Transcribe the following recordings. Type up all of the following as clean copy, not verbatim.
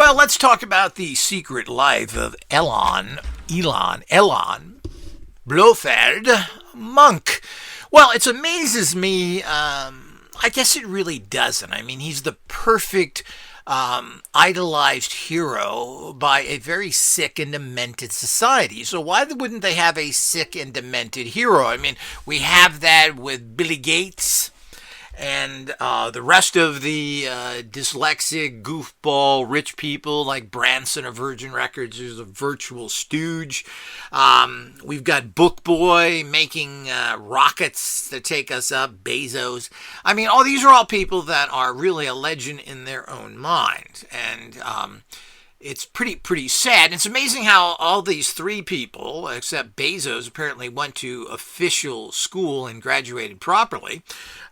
Well, let's talk about the secret life of Elon Blofeld Monk. Well, it amazes me. I guess it really doesn't. I mean, he's the perfect idolized hero by a very sick and demented society. So why wouldn't they have a sick and demented hero? I mean, we have that with Billy Gates and the rest of the dyslexic, goofball, rich people like Branson of Virgin Records, who's a virtual stooge. We've got Book Boy making rockets to take us up, Bezos. I mean, these are all people that are really a legend in their own mind. And it's pretty sad. It's amazing how all these three people, except Bezos, apparently went to official school and graduated properly,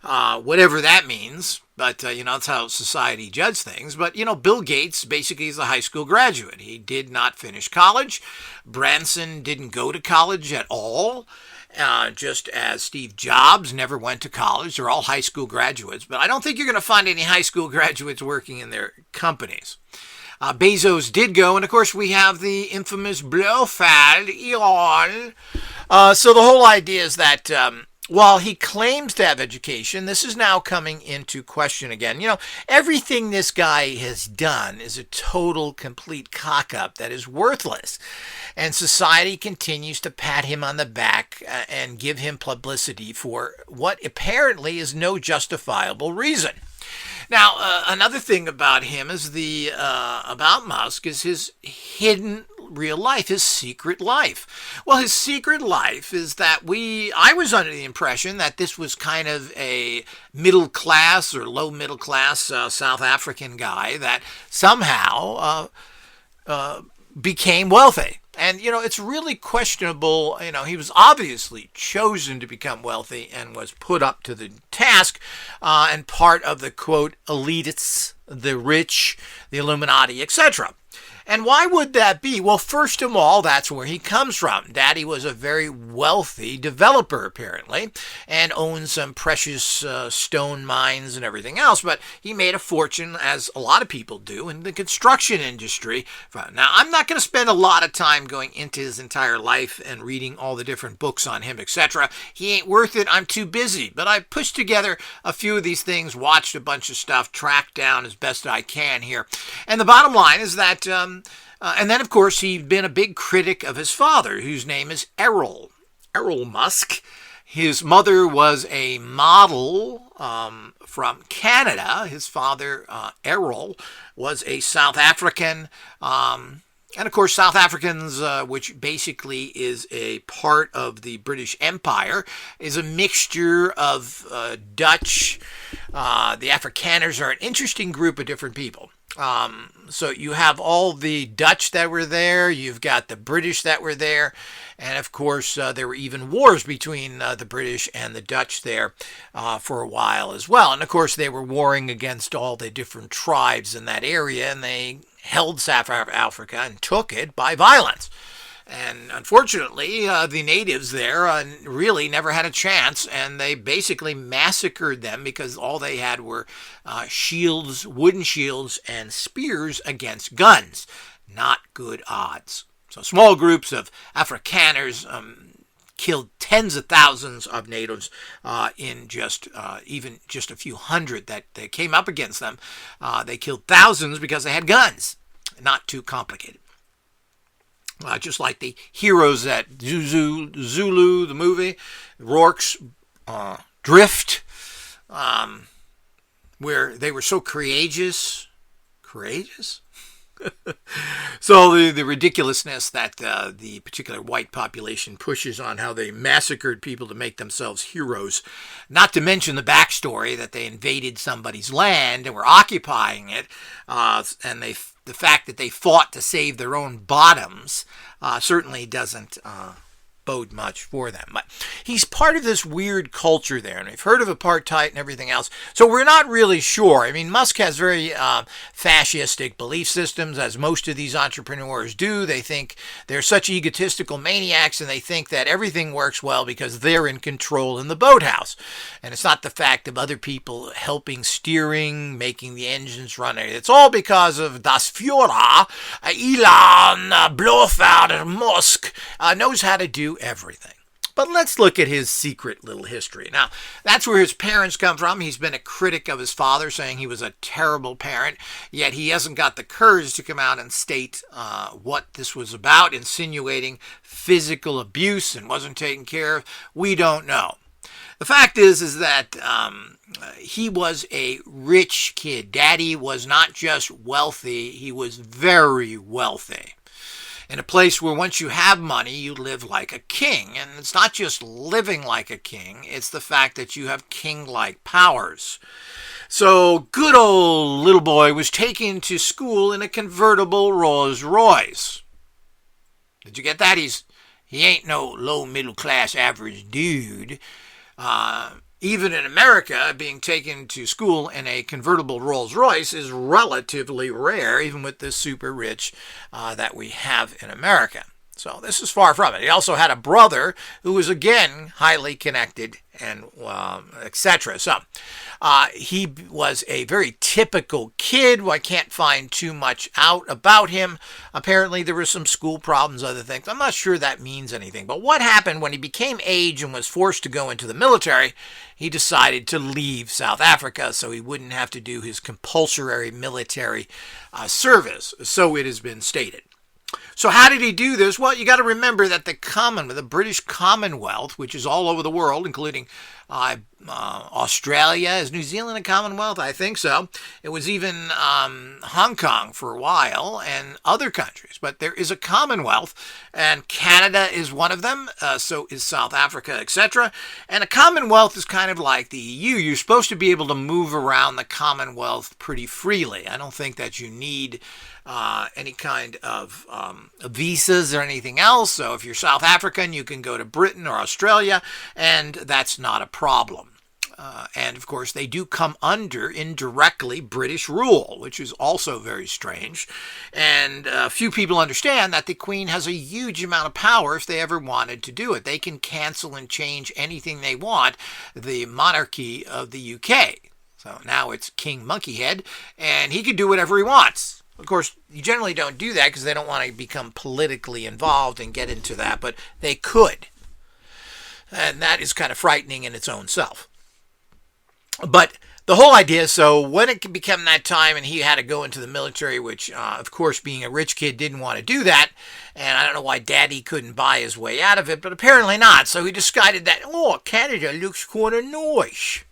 whatever that means. But, that's how society judges things. But, Bill Gates basically is a high school graduate. He did not finish college. Branson didn't go to college at all. Just as Steve Jobs never went to college. They're all high school graduates. But I don't think you're going to find any high school graduates working in their companies. Bezos did go, and of course we have the infamous Blofeld Elon. So the whole idea is that while he claims to have education, this is now coming into question again. Everything this guy has done is a total, complete cock-up that is worthless. And society continues to pat him on the back and give him publicity for what apparently is no justifiable reason. Now, another thing about him is about Musk is his hidden real life, his secret life. Well, his secret life is that I was under the impression that this was kind of a middle class or low middle class South African guy that somehow became wealthy. And, it's really questionable. He was obviously chosen to become wealthy and was put up to the task and part of the, quote, elitists, the rich, the Illuminati, etc. And why would that be? Well, first of all, that's where he comes from. Daddy was a very wealthy developer, apparently, and owned some precious stone mines and everything else. But he made a fortune, as a lot of people do, in the construction industry. Now, I'm not going to spend a lot of time going into his entire life and reading all the different books on him, etc. He ain't worth it. I'm too busy. But I pushed together a few of these things, watched a bunch of stuff, tracked down as best I can here. And the bottom line is that and then, of course, he'd been a big critic of his father, whose name is Errol Musk. His mother was a model from Canada. His father, Errol, was a South African. And, of course, South Africans, which basically is a part of the British Empire, is a mixture of Dutch. The Afrikaners are an interesting group of different people. So you have all the Dutch that were there, you've got the British that were there, and of course there were even wars between the British and the Dutch there for a while as well. And of course they were warring against all the different tribes in that area, and they held South Africa and took it by violence. And unfortunately, the natives there really never had a chance, and they basically massacred them because all they had were shields, wooden shields, and spears against guns. Not good odds. So small groups of Afrikaners killed tens of thousands of natives in just a few hundred that they came up against them. They killed thousands because they had guns. Not too complicated. Just like the heroes at Zulu, the movie, Rourke's Drift, where they were so courageous. So the ridiculousness that the particular white population pushes on how they massacred people to make themselves heroes, not to mention the backstory that they invaded somebody's land and were occupying it, and the fact that they fought to save their own bottoms certainly doesn't bode much for them. But he's part of this weird culture there, and we've heard of apartheid and everything else, so we're not really sure. I mean, Musk has very fascistic belief systems, as most of these entrepreneurs do. They think they're such egotistical maniacs, and they think that everything works well because they're in control in the boathouse. And it's not the fact of other people helping steering, making the engines run. It's all because of Das Führer, Elon, Blofeld, Musk, knows how to do everything. But let's look at his secret little history. Now, that's where his parents come from. He's been a critic of his father, saying he was a terrible parent, yet he hasn't got the courage to come out and state what this was about, insinuating physical abuse and wasn't taken care of. We don't know. The fact is that he was a rich kid. Daddy was not just wealthy, he was very wealthy. In a place where once you have money, you live like a king. And it's not just living like a king, it's the fact that you have king-like powers. So good old little boy was taken to school in a convertible Rolls Royce. Did you get that? He ain't no low middle class average dude. Even in America, being taken to school in a convertible Rolls Royce is relatively rare, even with this super rich that we have in America. So this is far from it. He also had a brother who was, again, highly connected, and etc. So he was a very typical kid. I can't find too much out about him. Apparently there were some school problems, other things. I'm not sure that means anything. But what happened when he became age and was forced to go into the military, he decided to leave South Africa so he wouldn't have to do his compulsory military service. So it has been stated. So how did he do this? Well, you got to remember that the British Commonwealth, which is all over the world, including Australia, is New Zealand a Commonwealth? I think so. It was even Hong Kong for a while and other countries. But there is a Commonwealth, and Canada is one of them. So is South Africa, etc. And a Commonwealth is kind of like the EU. You're supposed to be able to move around the Commonwealth pretty freely. I don't think that you need any kind of visas or anything else. So if you're South African, you can go to Britain or Australia, and that's not a problem. And of course, they do come under indirectly British rule, which is also very strange. And few people understand that the Queen has a huge amount of power if they ever wanted to do it. They can cancel and change anything they want, the monarchy of the UK. So now it's King Monkeyhead, and he can do whatever he wants. Of course, you generally don't do that because they don't want to become politically involved and get into that, but they could. And that is kind of frightening in its own self. But the whole idea, so when it became that time and he had to go into the military, which, of course, being a rich kid, didn't want to do that, and I don't know why Daddy couldn't buy his way out of it, but apparently not. So he decided that, Canada looks kind of nice.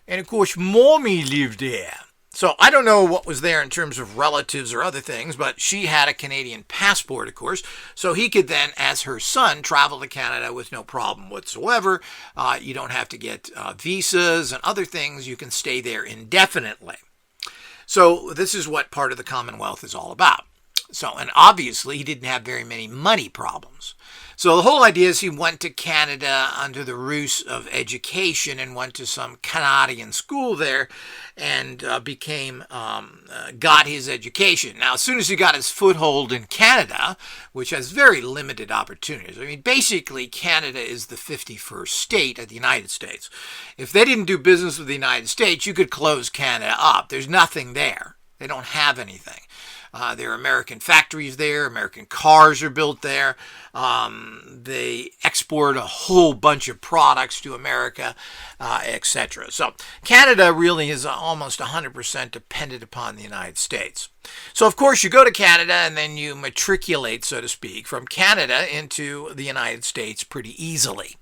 And, of course, Mommy lived there. So I don't know what was there in terms of relatives or other things, but she had a Canadian passport, of course, so he could then, as her son, travel to Canada with no problem whatsoever. You don't have to get visas and other things. You can stay there indefinitely. So this is what part of the Commonwealth is all about. So, and obviously he didn't have very many money problems. So the whole idea is he went to Canada under the ruse of education and went to some Canadian school there and got his education. Now, as soon as he got his foothold in Canada, which has very limited opportunities, I mean, basically Canada is the 51st state of the United States. If they didn't do business with the United States, you could close Canada up. There's nothing there. They don't have anything. There are American factories there. American cars are built there. They export a whole bunch of products to America, etc. So Canada really is almost 100% dependent upon the United States. So, of course, you go to Canada and then you matriculate, so to speak, from Canada into the United States pretty easily.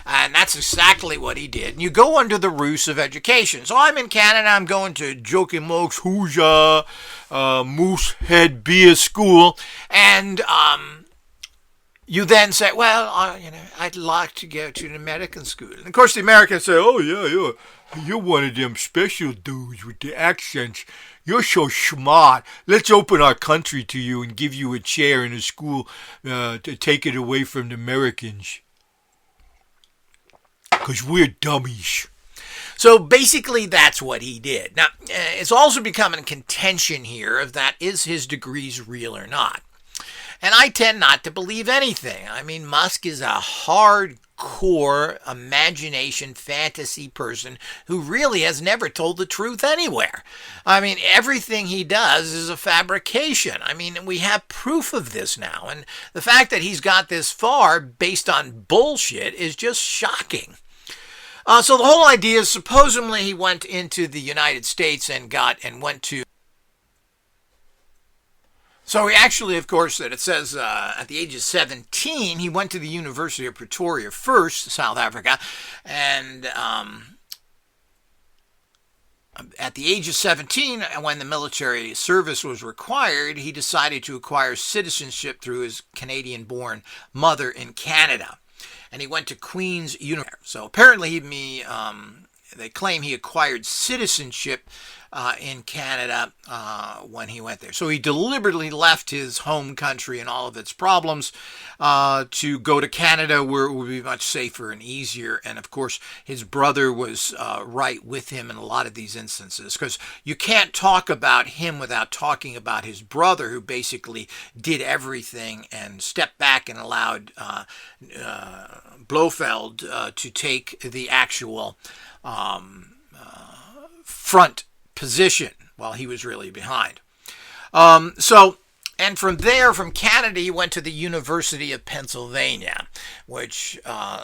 And that's exactly what he did. And you go under the ruse of education. So I'm in Canada. I'm going to Joachim Oakes Hooja Moosehead Beer School. And you then say, well, I'd like to go to an American school. And, of course, the Americans say, oh, yeah, you're one of them special dudes with the accents. you're so smart. Let's open our country to you and give you a chair in a school to take it away from the Americans. Because we're dummies. So basically that's what he did. Now, it's also become a contention here of that is his degrees real or not. And I tend not to believe anything. I mean, Musk is a hardcore imagination fantasy person who really has never told the truth anywhere. I mean, everything he does is a fabrication. I mean, we have proof of this now. And the fact that he's got this far based on bullshit is just shocking. So the whole idea is supposedly he went into the United States and went to. So he actually, of course, that it says at the age of 17, he went to the University of Pretoria first, South Africa, and at the age of 17, when the military service was required, he decided to acquire citizenship through his Canadian-born mother in Canada. And he went to Queen's University. So apparently they claim he acquired citizenship in Canada when he went there. So he deliberately left his home country and all of its problems to go to Canada, where it would be much safer and easier. And of course, his brother was right with him in a lot of these instances, because you can't talk about him without talking about his brother, who basically did everything and stepped back and allowed Blofeld to take the actual front position while he was really behind. And from there, from Canada, he went to the University of Pennsylvania, which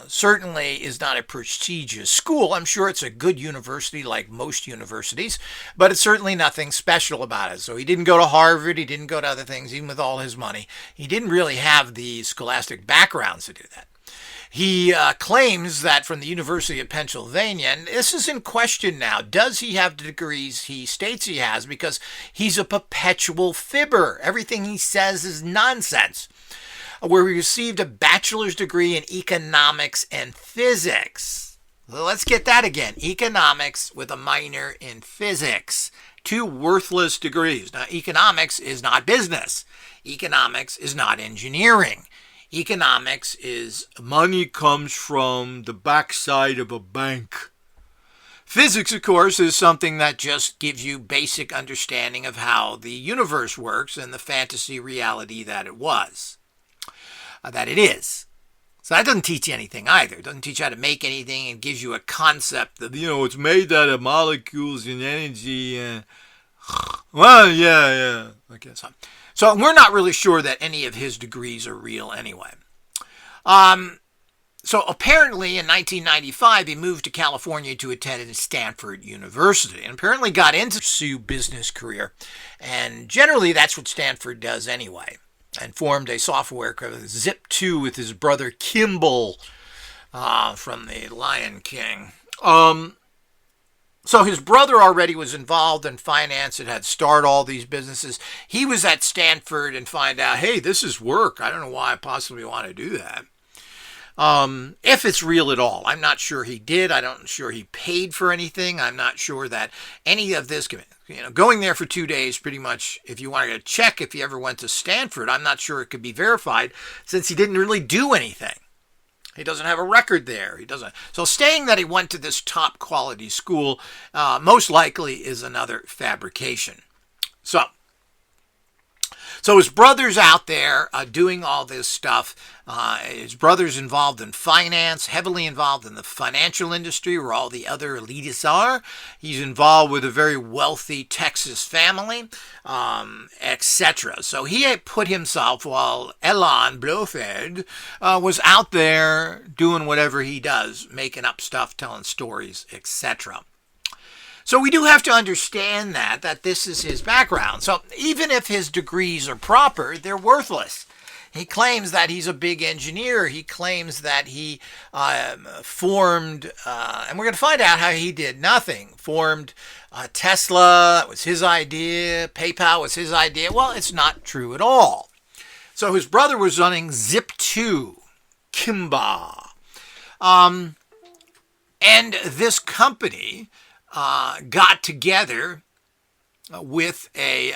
certainly is not a prestigious school. I'm sure it's a good university like most universities, but it's certainly nothing special about it. So he didn't go to Harvard, he didn't go to other things, even with all his money. He didn't really have the scholastic backgrounds to do that. He claims that from the University of Pennsylvania, and this is in question now, does he have the degrees he states he has? Because he's a perpetual fibber. Everything he says is nonsense. Where he received a bachelor's degree in economics and physics. Well, let's get that again. Economics with a minor in physics. Two worthless degrees. Now, economics is not business. Economics is not engineering. Economics is money comes from the backside of a bank. Physics, of course, is something that just gives you basic understanding of how the universe works and the fantasy reality that it was, that it is. So that doesn't teach you anything either. It doesn't teach you how to make anything. It gives you a concept that, it's made out of molecules and energy. Well, yeah. Okay, so we're not really sure that any of his degrees are real anyway. So apparently in 1995, he moved to California to attend Stanford University and apparently got into pursue business career. And generally that's what Stanford does anyway. And formed a software called Zip2 with his brother Kimball from the Lion King. So his brother already was involved in finance and had started all these businesses. He was at Stanford and find out, hey, this is work. I don't know why I possibly want to do that. If it's real at all. I'm not sure he did. I'm not sure he paid for anything. I'm not sure that any of this, going there for 2 days, pretty much, if you wanted to check if he ever went to Stanford, I'm not sure it could be verified since he didn't really do anything. He doesn't have a record there. He doesn't. So saying that he went to this top quality school most likely is another fabrication. So his brother's out there doing all this stuff. His brother's involved in finance, heavily involved in the financial industry where all the other elitists are. He's involved with a very wealthy Texas family, etc. So he had put himself, while Elon Blofeld was out there doing whatever he does, making up stuff, telling stories, etc. So we do have to understand that this is his background. So even if his degrees are proper, they're worthless. He claims that he's a big engineer. He claims that he formed, and we're going to find out how he did nothing, formed Tesla. It was his idea. PayPal was his idea. Well, it's not true at all. So his brother was running Zip2, Kimba. And this company got together with a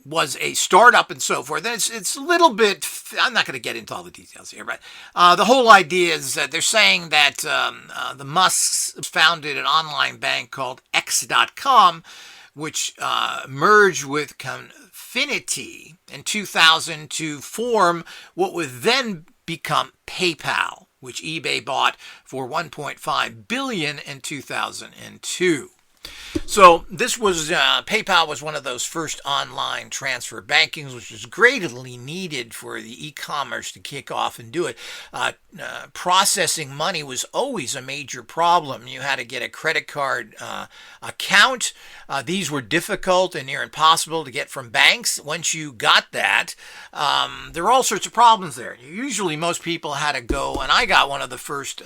was a startup and so forth. And it's a little bit, I'm not going to get into all the details here, but the whole idea is that they're saying that the Musks founded an online bank called X.com, which merged with Confinity in 2000 to form what would then become PayPal, which eBay bought for $1.5 billion in 2002. So this was, PayPal was one of those first online transfer bankings, which was greatly needed for the e-commerce to kick off and do it. Processing money was always a major problem. You had to get a credit card account. These were difficult and near impossible to get from banks. Once you got that, there were all sorts of problems there. Usually most people had to go, and I got one of the first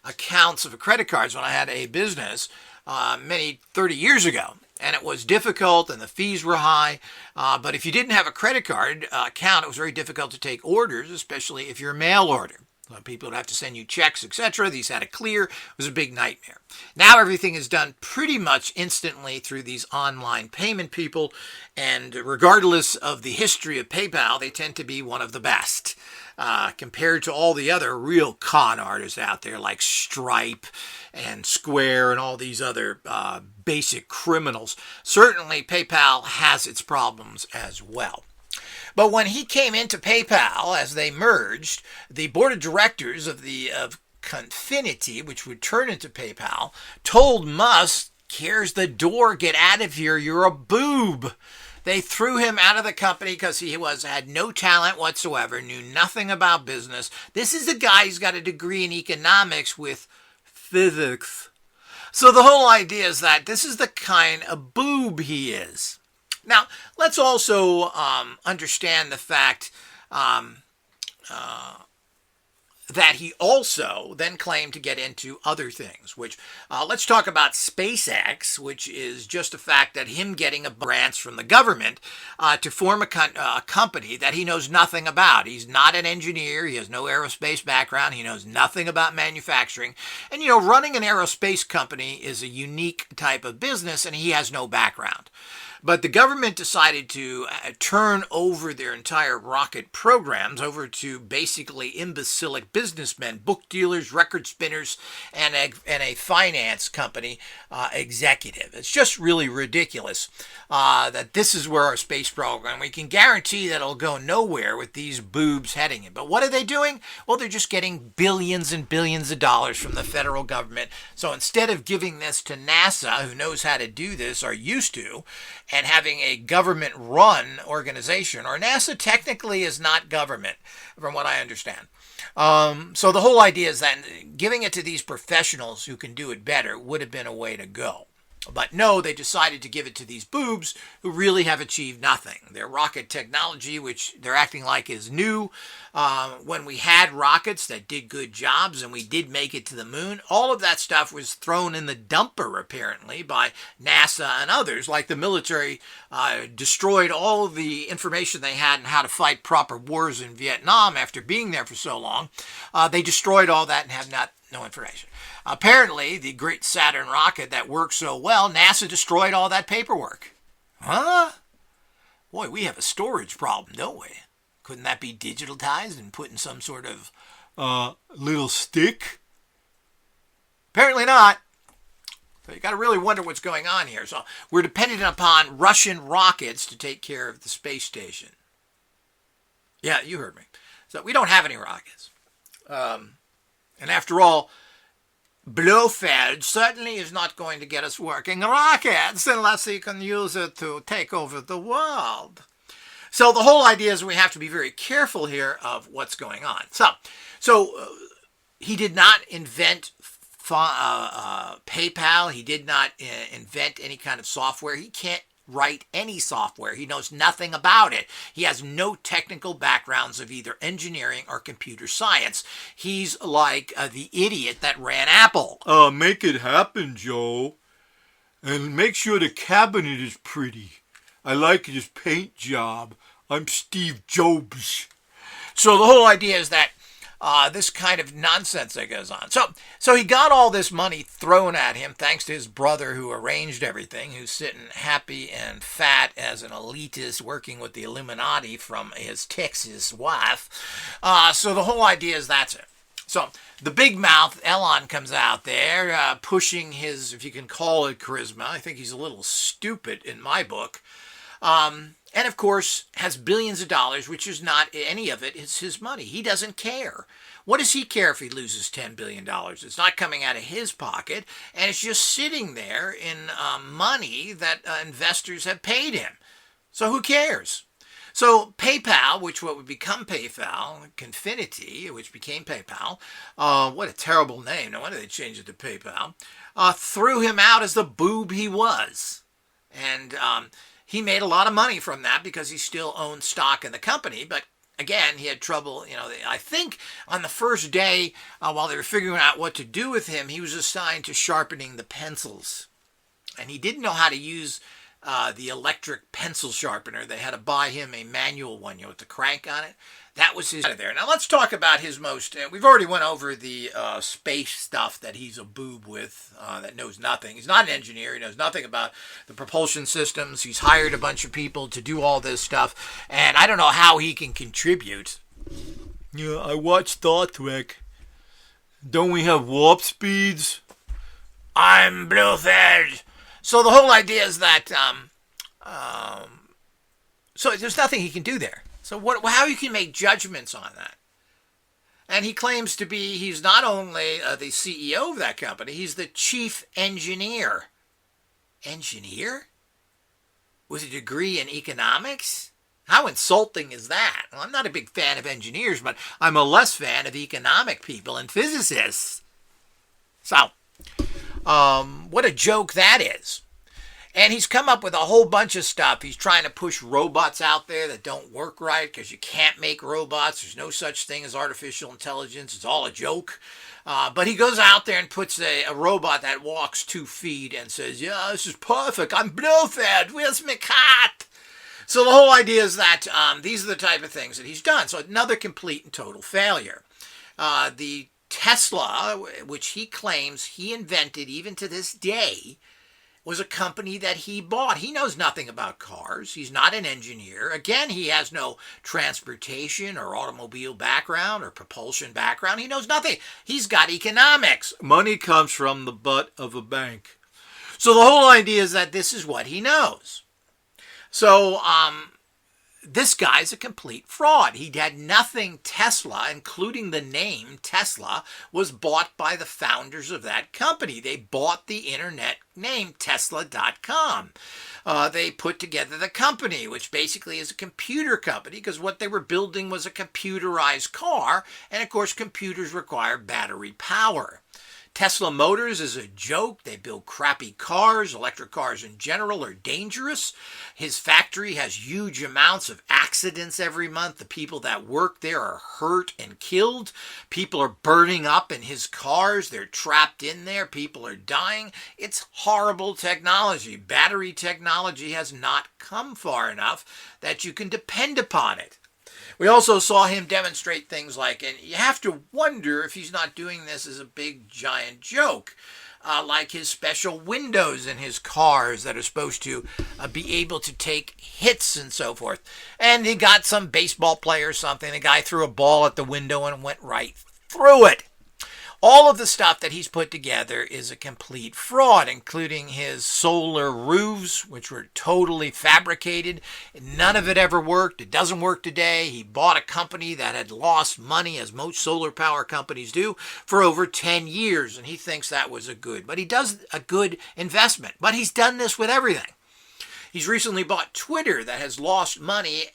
accounts of credit cards when I had a business. Many 30 years ago, and it was difficult and the fees were high, but if you didn't have a credit card account, it was very difficult to take orders, especially if you're a mail order. People would have to send you checks, etc. These had to clear. It was a big nightmare. Now everything is done pretty much instantly through these online payment people, and regardless of the history of PayPal, they tend to be one of the best compared to all the other real con artists out there like Stripe and Square and all these other basic criminals. Certainly PayPal has its problems as well. But when he came into PayPal, as they merged, the board of directors of Confinity, which would turn into PayPal, told Musk, "Here's the door, get out of here, you're a boob." They threw him out of the company because he had no talent whatsoever, knew nothing about business. This is a guy who's got a degree in economics with physics. So the whole idea is that this is the kind of boob he is. Now, let's also understand the fact that he also then claimed to get into other things, which let's talk about SpaceX, which is just the fact that him getting a grants from the government to form a company that he knows nothing about. He's not an engineer. He has no aerospace background. He knows nothing about manufacturing. And, running an aerospace company is a unique type of business, and he has no background. But the government decided to turn over their entire rocket programs over to basically imbecilic businessmen, book dealers, record spinners, and a finance company executive. It's just really ridiculous that this is where our space program, we can guarantee that it'll go nowhere with these boobs heading it. But what are they doing? Well, they're just getting billions and billions of dollars from the federal government. So instead of giving this to NASA, who knows how to do this or used to, and having a government-run organization, or NASA technically is not government, from what I understand. So the whole idea is that giving it to these professionals who can do it better would have been a way to go. But no, they decided to give it to these boobs who really have achieved nothing. Their rocket technology, which they're acting like is new, when we had rockets that did good jobs and we did make it to the moon, all of that stuff was thrown in the dumper, apparently, by NASA and others. Like the military destroyed all the information they had on how to fight proper wars in Vietnam after being there for so long. They destroyed all that and have no information. Apparently, the great Saturn rocket that worked so well, NASA destroyed all that paperwork. Huh? Boy, we have a storage problem, don't we? Couldn't that be digitalized and put in some sort of little stick? Apparently not. So you got to really wonder what's going on here. So we're dependent upon Russian rockets to take care of the space station. Yeah, you heard me. So we don't have any rockets. And after all, Blofeld certainly is not going to get us working rockets unless he can use it to take over the world. So the whole idea is we have to be very careful here of what's going on. So he did not invent PayPal. He did not invent any kind of software. He can't write any software. He knows nothing about it. He has no technical backgrounds of either engineering or computer science. He's like the idiot that ran Apple. Make it happen, Joe. And make sure the cabinet is pretty. I like this paint job. I'm Steve Jobs. So the whole idea is that this kind of nonsense that goes on. So he got all this money thrown at him thanks to his brother who arranged everything, who's sitting happy and fat as an elitist working with the Illuminati from his Texas wife. So the whole idea is that's it. So the big mouth Elon comes out there pushing his, if you can call it charisma. I think he's a little stupid in my book. And of course has billions of dollars, which is not any of it. It's his money. He doesn't care. What does he care if he loses $10 billion? It's not coming out of his pocket, and it's just sitting there in money that investors have paid him. So who cares? So PayPal, which what would become PayPal, Confinity, which became PayPal, what a terrible name. No wonder they changed it to PayPal, threw him out as the boob he was. And he made a lot of money from that because he still owned stock in the company. But again, he had trouble. I think on the first day, while they were figuring out what to do with him, he was assigned to sharpening the pencils. And he didn't know how to use the electric pencil sharpener. They had to buy him a manual one, with the crank on it. That was his there. Now let's talk about his most, we've already went over the space stuff that he's a boob with, that knows nothing. He's not an engineer. He knows nothing about the propulsion systems. He's hired a bunch of people to do all this stuff. And I don't know how he can contribute. Yeah, I watched Star Trek. Don't we have warp speeds? I'm Blofeld. So the whole idea is that, so there's nothing he can do there. So how you can make judgments on that? And he claims to be, he's not only the CEO of that company, he's the chief engineer. Engineer? With a degree in economics? How insulting is that? Well, I'm not a big fan of engineers, but I'm a less fan of economic people and physicists. So, what a joke that is. And he's come up with a whole bunch of stuff. He's trying to push robots out there that don't work right because you can't make robots. There's no such thing as artificial intelligence. It's all a joke. But he goes out there and puts a robot that walks 2 feet and says, yeah, this is perfect. I'm Blofeld. Where's my cat? So the whole idea is that these are the type of things that he's done. So another complete and total failure. The Tesla, which he claims he invented even to this day, was a company that he bought. He knows nothing about cars. He's not an engineer. Again, he has no transportation or automobile background or propulsion background. He knows nothing. He's got economics. Money comes from the butt of a bank. So the whole idea is that this is what he knows. So, this guy's a complete fraud. He had nothing Tesla, including the name Tesla, was bought by the founders of that company. They bought the internet name Tesla.com. They put together the company, which basically is a computer company, because what they were building was a computerized car, and of course computers require battery power. Tesla Motors is a joke. They build crappy cars. Electric cars in general are dangerous. His factory has huge amounts of accidents every month. The people that work there are hurt and killed. People are burning up in his cars. They're trapped in there. People are dying. It's horrible technology. Battery technology has not come far enough that you can depend upon it. We also saw him demonstrate things like, and you have to wonder if he's not doing this as a big, giant joke, like his special windows in his cars that are supposed to be able to take hits and so forth. And he got some baseball player or something. The guy threw a ball at the window and went right through it. All of the stuff that he's put together is a complete fraud, including his solar roofs, which were totally fabricated. None of it ever worked. It doesn't work today. He bought a company that had lost money, as most solar power companies do, for over 10 years, and he thinks that was a good. But he does a good investment. But he's done this with everything. He's recently bought Twitter that has lost money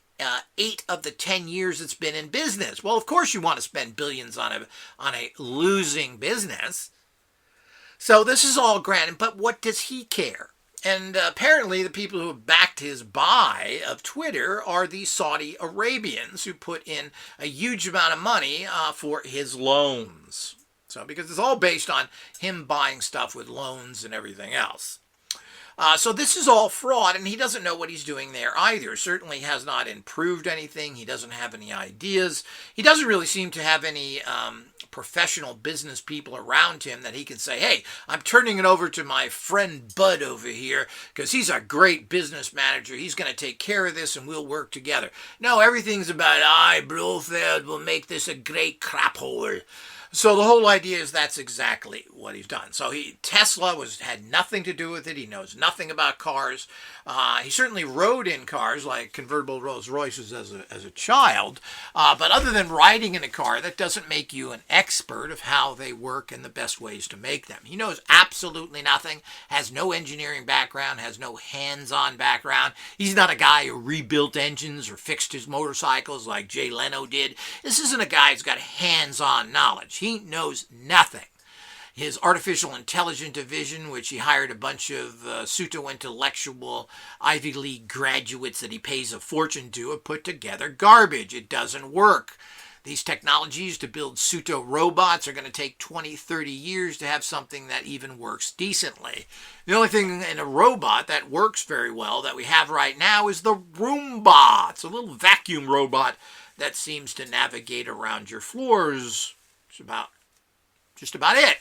8 of the 10 years it's been in business. Well, of course you want to spend billions on a losing business. So this is all granted, but what does he care? And apparently the people who have backed his buy of Twitter are the Saudi Arabians who put in a huge amount of money for his loans. So because it's all based on him buying stuff with loans and everything else. So this is all fraud, and he doesn't know what he's doing there either. Certainly has not improved anything. He doesn't have any ideas. He doesn't really seem to have any professional business people around him that he can say, hey, I'm turning it over to my friend Bud over here because he's a great business manager. He's going to take care of this and we'll work together. No, everything's about, I, Blofeld, will make this a great crap hole. So the whole idea is that's exactly what he's done. So Tesla had nothing to do with it. He knows nothing about cars. He certainly rode in cars like convertible Rolls Royces as a child. But other than riding in a car, that doesn't make you an expert of how they work and the best ways to make them. He knows absolutely nothing, has no engineering background, has no hands-on background. He's not a guy who rebuilt engines or fixed his motorcycles like Jay Leno did. This isn't a guy who's got hands-on knowledge. He knows nothing. His artificial intelligence division, which he hired a bunch of pseudo-intellectual Ivy League graduates that he pays a fortune to, have put together garbage. It doesn't work. These technologies to build pseudo-robots are going to take 20, 30 years to have something that even works decently. The only thing in a robot that works very well that we have right now is the Roomba. It's a little vacuum robot that seems to navigate around your floors. Just about it.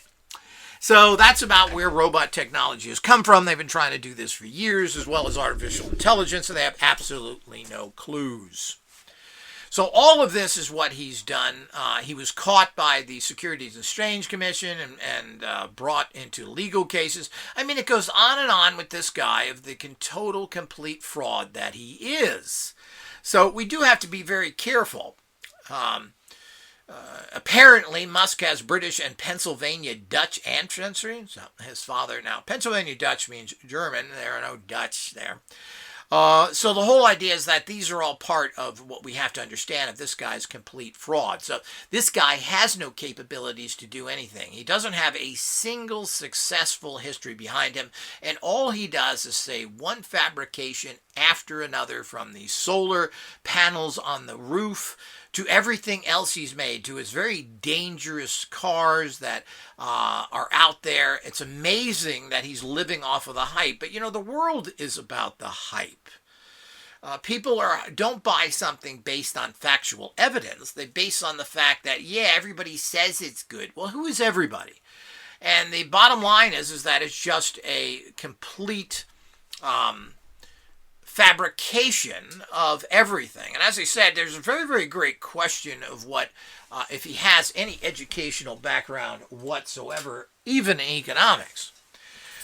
So that's about where robot technology has come from. They've been trying to do this for years, as well as artificial intelligence, and they have absolutely no clues. So all of this is what he's done. He was caught by the Securities and Exchange Commission and brought into legal cases. I mean, it goes on and on with this guy of the total, complete fraud that he is. So we do have to be very careful. Apparently, Musk has British and Pennsylvania Dutch ancestry. So his father, now Pennsylvania Dutch means German. There are no Dutch there. So the whole idea is that these are all part of what we have to understand of this guy's complete fraud. So this guy has no capabilities to do anything. He doesn't have a single successful history behind him. And all he does is say one fabrication after another, from the solar panels on the roof to everything else he's made, to his very dangerous cars that are out there. It's amazing that he's living off of the hype. But, you know, the world is about the hype. People don't buy something based on factual evidence. They base on the fact that, yeah, everybody says it's good. Well, who is everybody? And the bottom line is that it's just a complete fabrication of everything. And as I said, there's a very, very great question of what, if he has any educational background whatsoever, even in economics.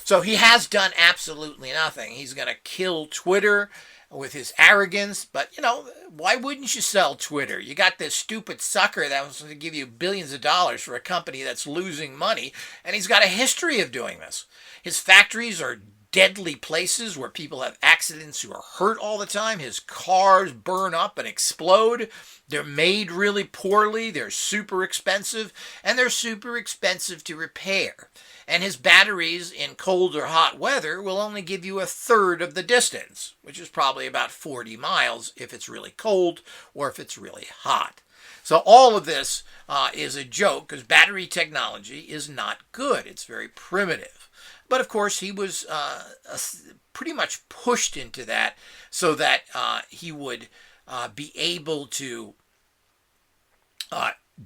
So he has done absolutely nothing. He's going to kill Twitter with his arrogance. But, you know, why wouldn't you sell Twitter? You got this stupid sucker that was going to give you billions of dollars for a company that's losing money, and he's got a history of doing this. His factories are deadly places where people have accidents who are hurt all the time. His cars burn up and explode. They're made really poorly. They're super expensive, and they're super expensive to repair. And his batteries in cold or hot weather will only give you a third of the distance, which is probably about 40 miles if it's really cold or if it's really hot. So all of this is a joke because battery technology is not good. It's very primitive. But of course, he was pretty much pushed into that so that he would be able to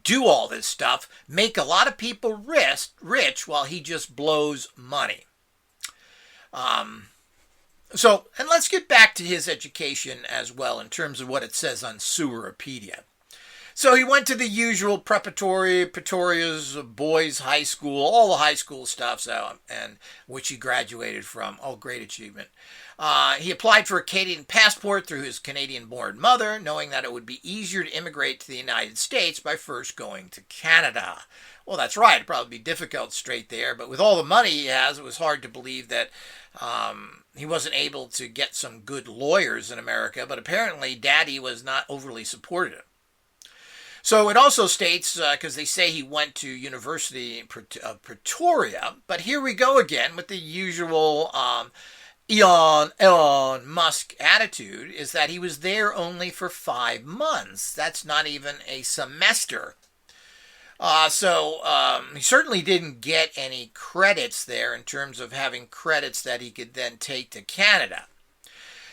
do all this stuff, make a lot of people rich while he just blows money. And let's get back to his education as well in terms of what it says on Seweropedia. So he went to the usual Pretoria's boys' high school, all the high school stuff, and which he graduated from. Oh, great achievement. He applied for a Canadian passport through his Canadian-born mother, knowing that it would be easier to immigrate to the United States by first going to Canada. Well, that's right. It'd probably be difficult straight there, but with all the money he has, it was hard to believe that he wasn't able to get some good lawyers in America, but apparently Daddy was not overly supportive. So it also states, because they say he went to University of Pretoria, but here we go again with the usual Elon Musk attitude, is that he was there only for 5 months. That's not even a semester. He certainly didn't get any credits there in terms of having credits that he could then take to Canada.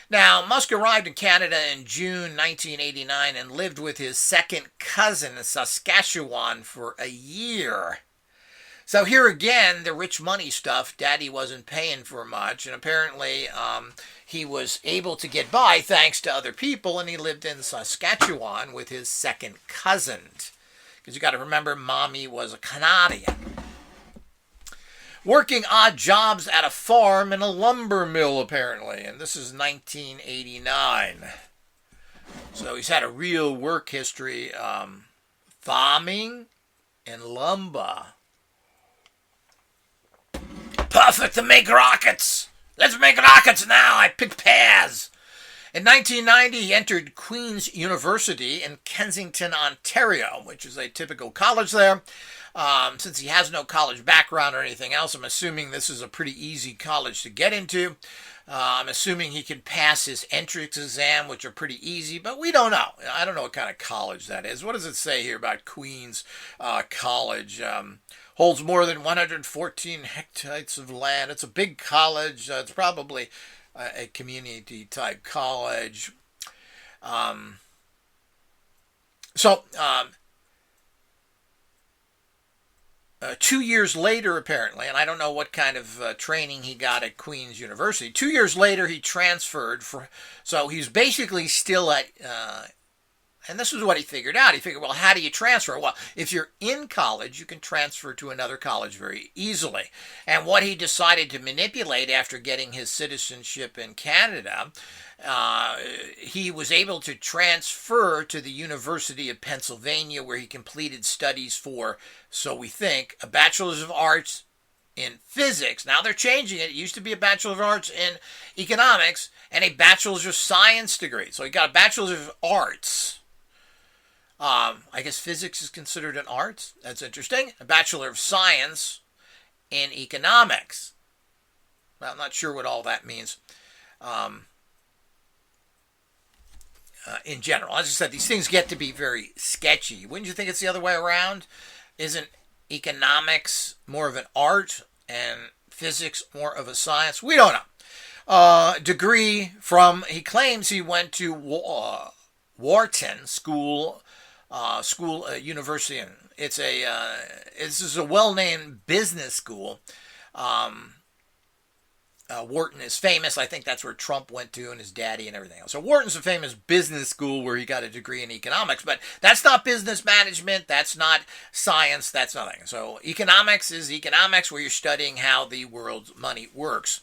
Now, Musk arrived in Canada in June 1989 and lived with his second cousin in Saskatchewan for a year. So here again, the rich money stuff, Daddy wasn't paying for much, and apparently he was able to get by thanks to other people, and he lived in Saskatchewan with his second cousin. Because you got to remember, Mommy was a Canadian. Working odd jobs at a farm and a lumber mill, apparently. And this is 1989. So he's had a real work history. Farming and lumber. Perfect to make rockets. Let's make rockets now. I pick pears. In 1990, he entered Queen's University in Kensington, Ontario, which is a typical college there. Since he has no college background or anything else, I'm assuming this is a pretty easy college to get into. I'm assuming he can pass his entrance exam, which are pretty easy, but we don't know. I don't know what kind of college that is. What does it say here about Queen's College? Holds more than 114 hectares of land. It's a big college. It's probably a community-type college. 2 years later, apparently, and I don't know what kind of training he got at Queen's University. 2 years later, he transferred. So he's basically still at... and this is what he figured out. He figured, well, how do you transfer? Well, if you're in college, you can transfer to another college very easily. And what he decided to manipulate after getting his citizenship in Canada, he was able to transfer to the University of Pennsylvania, where he completed studies for, so we think, a Bachelor's of Arts in Physics. Now they're changing it. It used to be a Bachelor of Arts in Economics and a Bachelor's of Science degree. So he got a Bachelor's of Arts. I guess physics is considered an art. That's interesting. A Bachelor of Science in Economics. Well, I'm not sure what all that means in general. As I said, these things get to be very sketchy. Wouldn't you think it's the other way around? Isn't economics more of an art and physics more of a science? We don't know. Degree from, he claims he went to Wharton University. It's this is a well-named business school. Wharton is famous. I think that's where Trump went to and his daddy and everything else. So Wharton's a famous business school where he got a degree in economics, but that's not business management. That's not science. That's nothing. So economics is economics, where you're studying how the world's money works.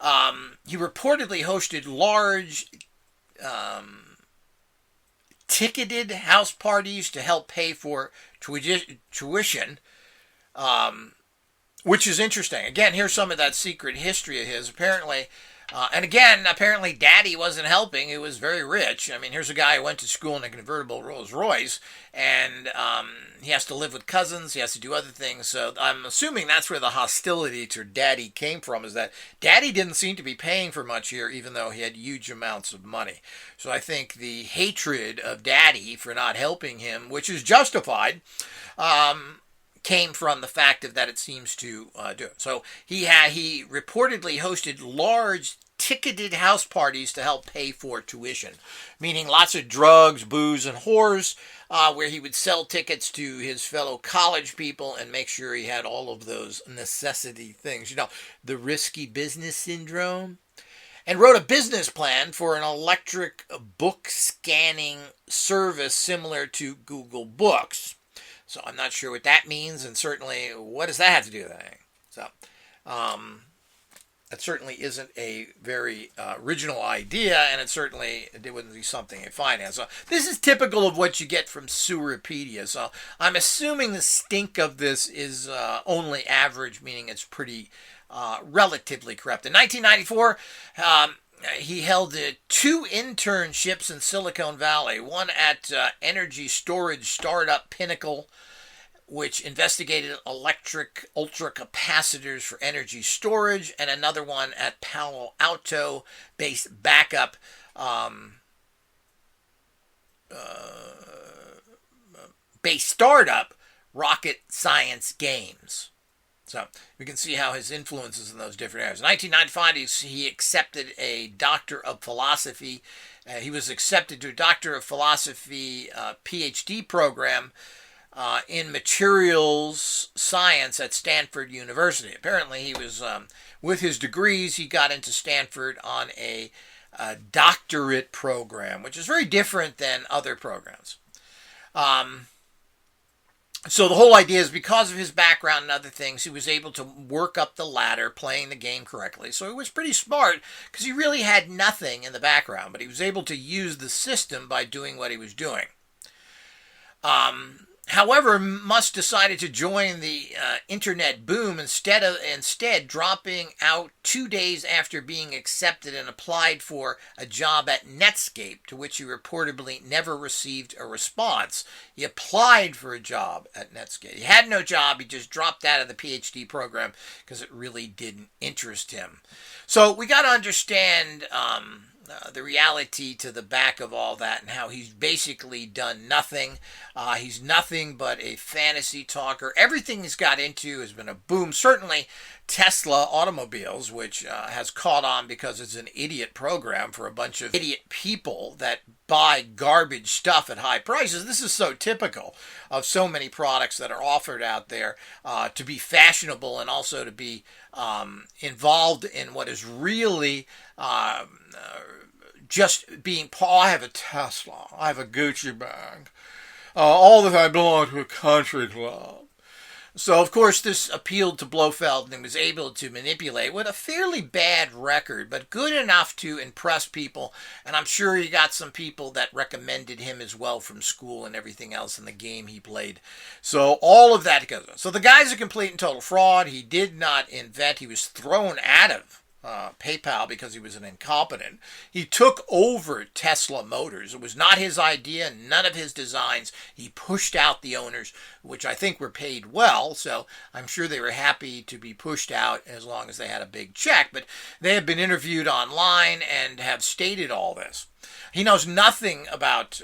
He reportedly hosted large ticketed house parties to help pay for tuition, which is interesting. Again, here's some of that secret history of his. Apparently, apparently Daddy wasn't helping. He was very rich. I mean, here's a guy who went to school in a convertible Rolls Royce, and he has to live with cousins. He has to do other things. So I'm assuming that's where the hostility to Daddy came from, is that Daddy didn't seem to be paying for much here, even though he had huge amounts of money. So I think the hatred of Daddy for not helping him, which is justified, came from the fact of that it seems to do it. So he reportedly hosted large ticketed house parties to help pay for tuition, meaning lots of drugs, booze, and whores, where he would sell tickets to his fellow college people and make sure he had all of those necessity things. You know, the risky business syndrome. And wrote a business plan for an electric book scanning service similar to Google Books. So I'm not sure what that means, and certainly what does that have to do with anything? So that certainly isn't a very original idea, and it wouldn't be something they finance. So this is typical of what you get from Seweropedia. So I'm assuming the stink of this is only average, meaning it's pretty relatively corrupt. In 1994, he held 2 internships in Silicon Valley, one at energy storage startup Pinnacle, which investigated electric ultracapacitors for energy storage, and another one at Palo Alto-based backup based startup rocket science games. So we can see how his influences in those different areas. In 1995, he accepted a Doctor of Philosophy. He was accepted to a Doctor of Philosophy PhD program in materials science at Stanford University. Apparently, he was, with his degrees, he got into Stanford on a doctorate program, which is very different than other programs. So the whole idea is because of his background and other things, he was able to work up the ladder playing the game correctly. So he was pretty smart because he really had nothing in the background, but he was able to use the system by doing what he was doing. However, Musk decided to join the internet boom instead dropping out 2 days after being accepted and applied for a job at Netscape, to which he reportedly never received a response. He applied for a job at Netscape. He had no job. He just dropped out of the PhD program because it really didn't interest him. So we got to understand the reality to the back of all that and how he's basically done nothing. He's nothing but a fantasy talker. Everything he's got into has been a boom. Certainly Tesla automobiles, which has caught on because it's an idiot program for a bunch of idiot people that buy garbage stuff at high prices. This is so typical of so many products that are offered out there to be fashionable and also to be involved in what is really just being, I have a Tesla, I have a Gucci bag, all that I belong to a country club. So, of course, this appealed to Blofeld and was able to manipulate with a fairly bad record, but good enough to impress people. And I'm sure he got some people that recommended him as well from school and everything else in the game he played. So all of that goes on. So the guy's a complete and total fraud. He did not invent. He was thrown out of PayPal because he was an incompetent. He took over Tesla Motors. It was not his idea, none of his designs. He pushed out the owners, which I think were paid well, so I'm sure they were happy to be pushed out as long as they had a big check. But they have been interviewed online and have stated all this. He knows nothing about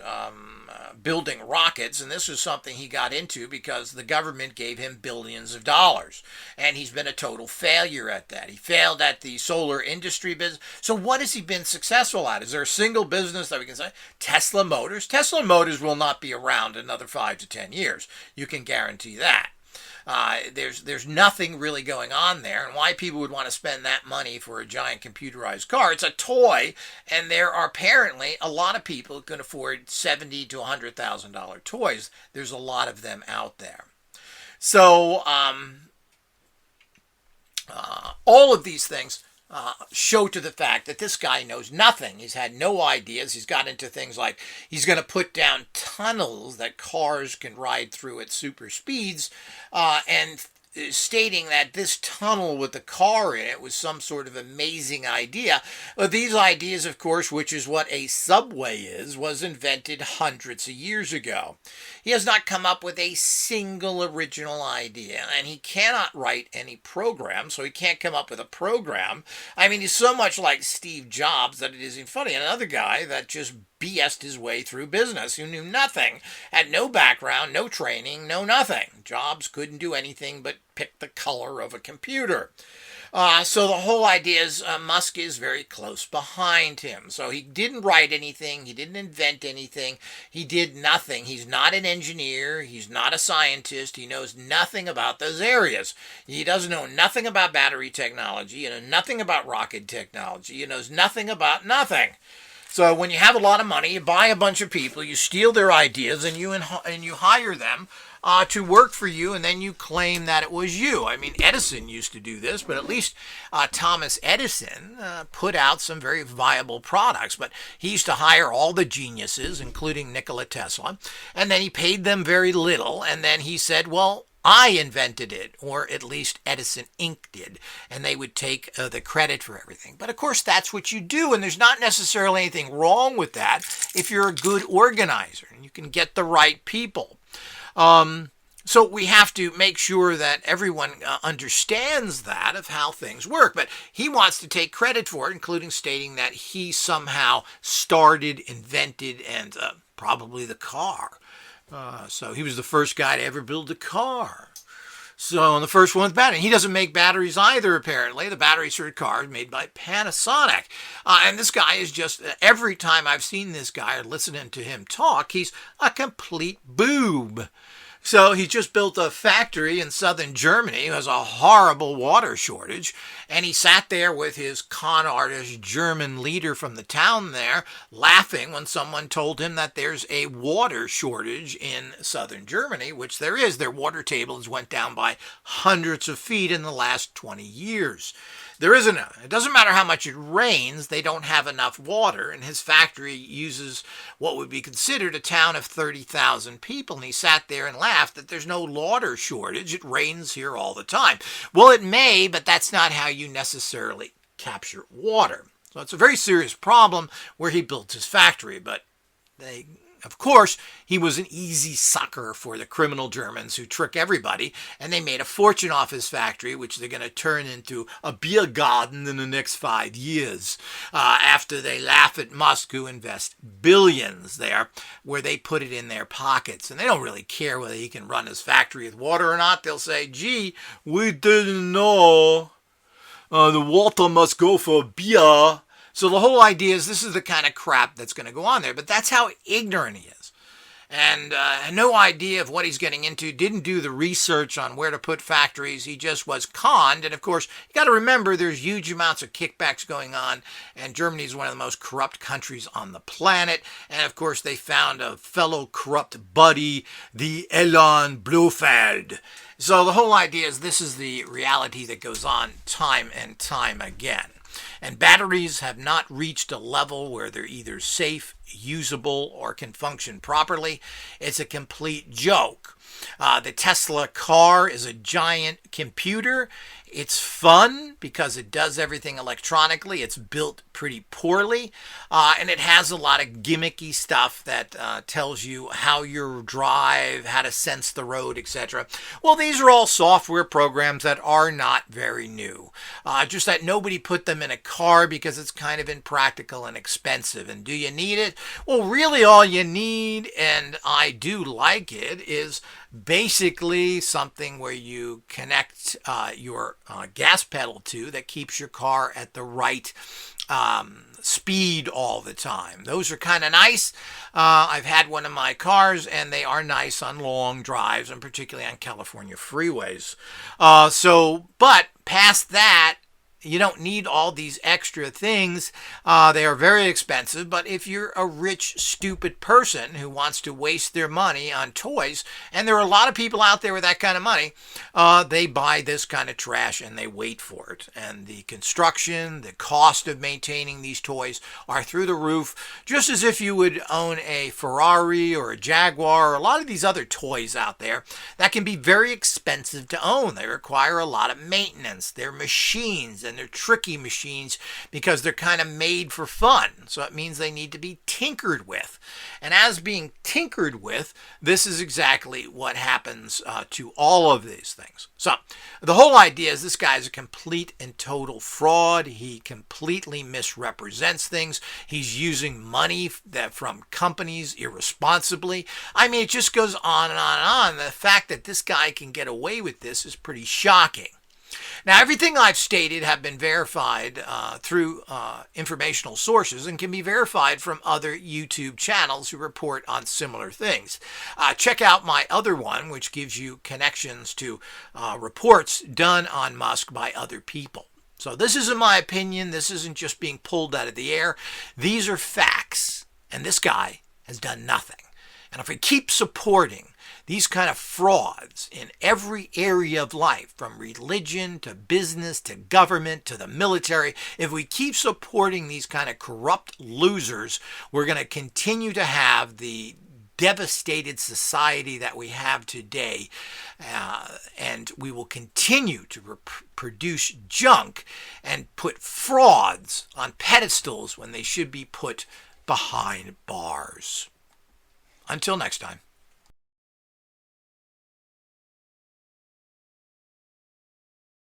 building rockets, and this is something he got into because the government gave him billions of dollars, and he's been a total failure at that. He failed at the solar industry business. So what has he been successful at? Is there a single business that we can say? Tesla Motors. Tesla Motors will not be around another 5 to 10 years. You can guarantee that. There's nothing really going on there, and why people would want to spend that money for a giant computerized car. It's a toy, and there are apparently a lot of people who can afford $70,000 to $100,000 toys. There's a lot of them out there. So all of these things show to the fact that this guy knows nothing. He's had no ideas. He's got into things like he's going to put down tunnels that cars can ride through at super speeds, and stating that this tunnel with the car in it was some sort of amazing idea. These ideas, of course, which is what a subway is, was invented hundreds of years ago. He has not come up with a single original idea, and he cannot write any program, so he can't come up with a program. I mean, he's so much like Steve Jobs that it isn't funny. Another guy that just BS'd his way through business, who knew nothing, had no background, no training, no nothing. Jobs couldn't do anything but pick the color of a computer. So the whole idea is Musk is very close behind him. So he didn't write anything. He didn't invent anything. He did nothing. He's not an engineer. He's not a scientist. He knows nothing about those areas. He doesn't know nothing about battery technology. He knows nothing about rocket technology. He knows nothing about nothing. So when you have a lot of money, you buy a bunch of people, you steal their ideas, and you hire them to work for you, and then you claim that it was you. I mean, Edison used to do this, but at least Thomas Edison put out some very viable products. But he used to hire all the geniuses, including Nikola Tesla, and then he paid them very little, and then he said, well, I invented it, or at least Edison Inc. did, and they would take the credit for everything. But of course, that's what you do, and there's not necessarily anything wrong with that if you're a good organizer and you can get the right people. So we have to make sure that everyone understands that of how things work. But he wants to take credit for it, including stating that he somehow started, invented, and probably the car. So he was the first guy to ever build a car. So the first one with battery. He doesn't make batteries either, apparently. The batteries for cars made by Panasonic. And this guy is just, every time I've seen this guy or listening to him talk, he's a complete boob. So he just built a factory in southern Germany who has a horrible water shortage. And he sat there with his con artist German leader from the town there, laughing when someone told him that there's a water shortage in southern Germany, which there is. Their water tables went down by hundreds of feet in the last 20 years. There isn't. It doesn't matter how much it rains, they don't have enough water, and his factory uses what would be considered a town of 30,000 people, and he sat there and laughed that there's no water shortage. It rains here all the time. Well, it may, but that's not how you necessarily capture water. So it's a very serious problem where he built his factory, but of course, he was an easy sucker for the criminal Germans who trick everybody, and they made a fortune off his factory, which they're going to turn into a beer garden in the next 5 years, after they laugh at Musk, who invests billions there, where they put it in their pockets. And they don't really care whether he can run his factory with water or not. They'll say, gee, we didn't know. The water must go for beer. So the whole idea is this is the kind of crap that's going to go on there. But that's how ignorant he is. And no idea of what he's getting into. Didn't do the research on where to put factories. He just was conned. And of course, you got to remember there's huge amounts of kickbacks going on. And Germany is one of the most corrupt countries on the planet. And of course, they found a fellow corrupt buddy, the Elon Blofeld. So the whole idea is this is the reality that goes on time and time again. And batteries have not reached a level where they're either safe, usable, or can function properly. It's a complete joke. The Tesla car is a giant computer. It's fun because it does everything electronically. It's built pretty poorly. And it has a lot of gimmicky stuff that tells you how you drive, how to sense the road, etc. Well, these are all software programs that are not very new. Just that nobody put them in a car because it's kind of impractical and expensive. And do you need it? Well, really all you need, and I do like it, is basically something where you connect your gas pedal to that keeps your car at the right speed all the time. Those are kind of nice. I've had one in my cars, and they are nice on long drives, and particularly on California freeways. But past that, you don't need all these extra things. They are very expensive, but if you're a rich, stupid person who wants to waste their money on toys, and there are a lot of people out there with that kind of money, they buy this kind of trash and they wait for it. And the construction, the cost of maintaining these toys are through the roof, just as if you would own a Ferrari or a Jaguar or a lot of these other toys out there that can be very expensive to own. They require a lot of maintenance. They're machines, and they're tricky machines because they're kind of made for fun. So it means they need to be tinkered with. And as being tinkered with, this is exactly what happens to all of these things. So the whole idea is this guy is a complete and total fraud. He completely misrepresents things. He's using money from companies irresponsibly. I mean, it just goes on and on and on. The fact that this guy can get away with this is pretty shocking. Now, everything I've stated have been verified through informational sources and can be verified from other YouTube channels who report on similar things. Check out my other one, which gives you connections to reports done on Musk by other people. So this isn't my opinion. This isn't just being pulled out of the air. These are facts, and this guy has done nothing. And if we keep supporting these kind of frauds in every area of life, from religion to business to government to the military, if we keep supporting these kind of corrupt losers, we're going to continue to have the devastated society that we have today, and we will continue to produce junk and put frauds on pedestals when they should be put behind bars. Until next time.